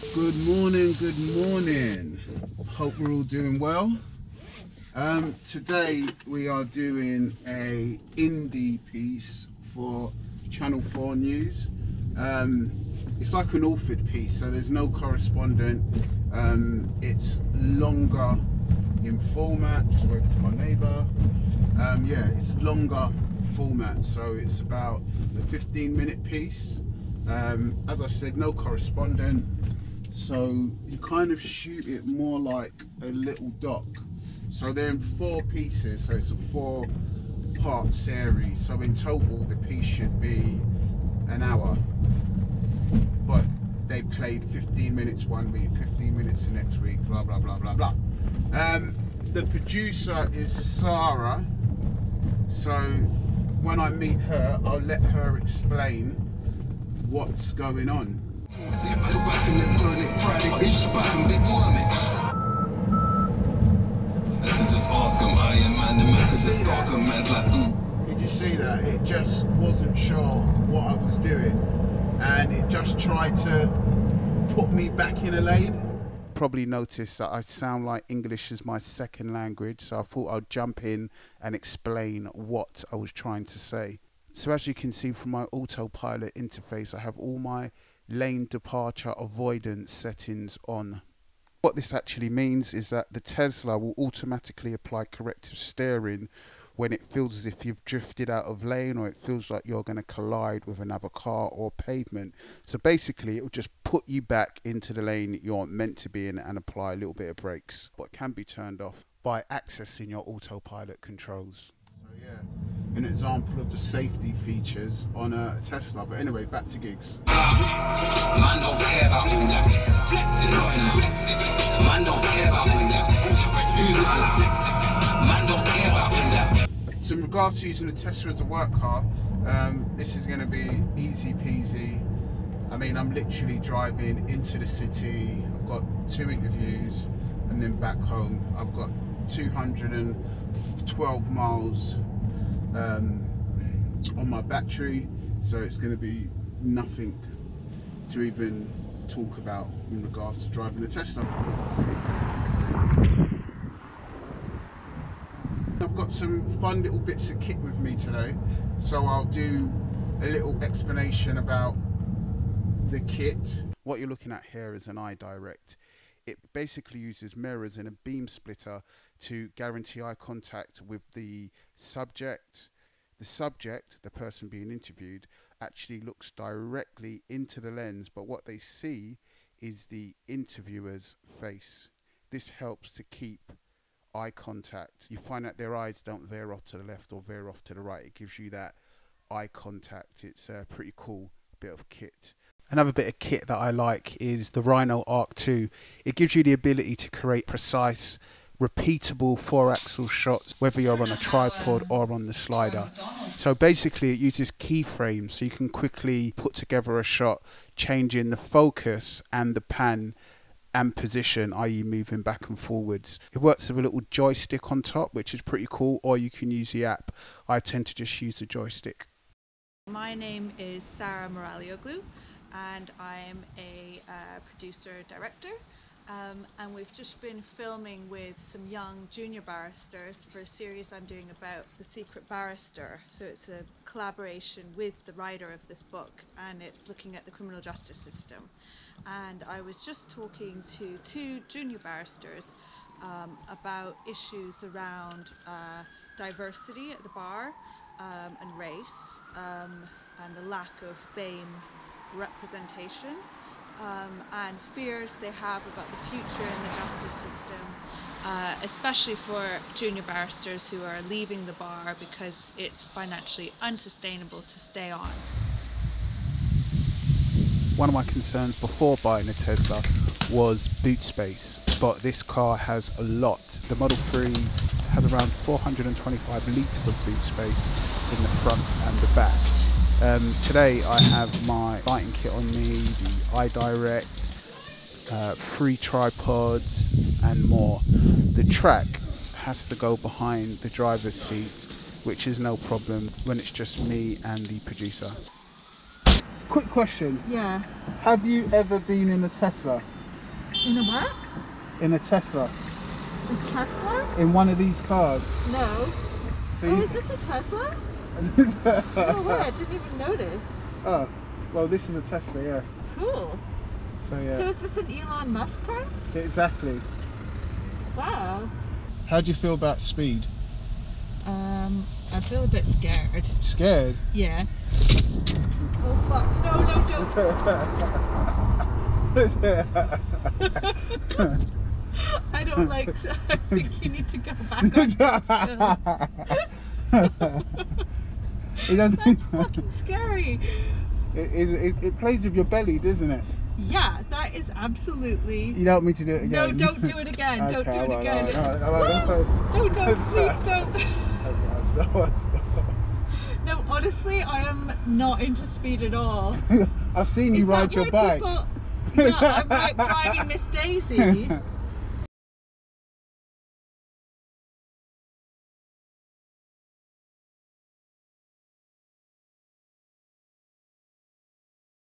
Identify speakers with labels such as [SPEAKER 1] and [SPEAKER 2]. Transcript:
[SPEAKER 1] Good morning, good morning. Hope we're all doing well. Today we are doing a indie piece for Channel 4 News. It's like an authored piece, so there's no correspondent. It's longer in format. Just wave to my neighbour. Yeah, it's longer format, so it's about a 15-minute piece. As I said, no correspondent. So you kind of shoot it more like a little doc. So they're in 4 pieces, so it's a 4-part series. So in total the piece should be an hour. But they played 15 minutes one week, 15 minutes the next week, blah blah blah blah blah. The producer is Sarah. So when I meet her, I'll let her explain what's going on. Did you see that? It just wasn't sure what I was doing, and it just tried to put me back in a lane. Probably noticed that I sound like English is my second language, so I thought I'd jump in and explain what I was trying to say. So as you can see from my autopilot interface, I have all my lane departure avoidance settings on. What this actually means is that the Tesla will automatically apply corrective steering when it feels as if you've drifted out of lane, or it feels like you're going to collide with another car or pavement. So basically it will just put you back into the lane that you're meant to be in and apply a little bit of brakes. But it can be turned off by accessing your autopilot controls. So yeah, an example of the safety features on a Tesla. But anyway, back to gigs. Man don't care about all that. Man don't care about all that. Man don't care about all that. So in regards to using the Tesla as a work car, this is going to be easy peasy. I mean, I'm literally driving into the city. I've got 2 interviews and then back home. I've got 212 miles on my battery, so it's going to be nothing to even talk about in regards to driving a Tesla. I've got some fun little bits of kit with me today, so I'll do a little explanation about the kit. What you're looking at here is an iDirect. It basically uses mirrors and a beam splitter to guarantee eye contact with the subject. The subject, the person being interviewed, actually looks directly into the lens, but what they see is the interviewer's face. This helps to keep eye contact. You find that their eyes don't veer off to the left or veer off to the right. It gives you that eye contact. It's a pretty cool bit of kit. Another bit of kit that I like is the Rhino Arc 2. It gives you the ability to create precise, repeatable 4-axle shots, whether you're on a tripod or on the slider. So basically it uses keyframes, so you can quickly put together a shot, changing the focus and the pan and position, i.e. moving back and forwards. It works with a little joystick on top, which is pretty cool, or you can use the app. I tend to just use the joystick.
[SPEAKER 2] My name is Sarah Moralioglu, and I'm a producer-director, and we've just been filming with some young junior barristers for a series I'm doing about the Secret Barrister. So it's a collaboration with the writer of this book, and it's looking at the criminal justice system. And I was just talking to 2 junior barristers about issues around diversity at the bar, and race, and the lack of BAME representation, and fears they have about the future in the justice system, especially for junior barristers who are leaving the bar because it's financially unsustainable to stay on.
[SPEAKER 1] One of my concerns before buying a Tesla was boot space, but this car has a lot. The Model 3 has around 425 litres of boot space in the front and the back. Today I have my lighting kit on me, the iDirect, 3 tripods and more. The track has to go behind the driver's seat, which is no problem when it's just me and the producer. quick question.
[SPEAKER 2] Yeah.
[SPEAKER 1] Have you ever been in a Tesla?
[SPEAKER 2] In a what?
[SPEAKER 1] In a Tesla?
[SPEAKER 2] A Tesla?
[SPEAKER 1] In one of these cars?
[SPEAKER 2] No.
[SPEAKER 1] See?
[SPEAKER 2] Oh, is this a Tesla? No way, I didn't even notice.
[SPEAKER 1] Oh, well, this is a Tesla, yeah.
[SPEAKER 2] Cool.
[SPEAKER 1] So yeah.
[SPEAKER 2] So is this an Elon Musk car?
[SPEAKER 1] Exactly.
[SPEAKER 2] Wow.
[SPEAKER 1] How do you feel about speed?
[SPEAKER 2] I feel a bit scared.
[SPEAKER 1] Scared?
[SPEAKER 2] Yeah. Oh fuck! No, don't. I don't like. I think you need to go back on.
[SPEAKER 1] It doesn't.
[SPEAKER 2] That's fucking scary.
[SPEAKER 1] It plays with your belly, doesn't it?
[SPEAKER 2] Yeah, that is absolutely.
[SPEAKER 1] You don't want me to do it again?
[SPEAKER 2] No, don't do it again.
[SPEAKER 1] Okay,
[SPEAKER 2] Don't do it again.
[SPEAKER 1] No,
[SPEAKER 2] Don't, please don't.
[SPEAKER 1] Okay, I'll stop.
[SPEAKER 2] No, honestly, I am not into speed at all.
[SPEAKER 1] I've seen you ride your bike.
[SPEAKER 2] Yeah, I'm driving Miss Daisy.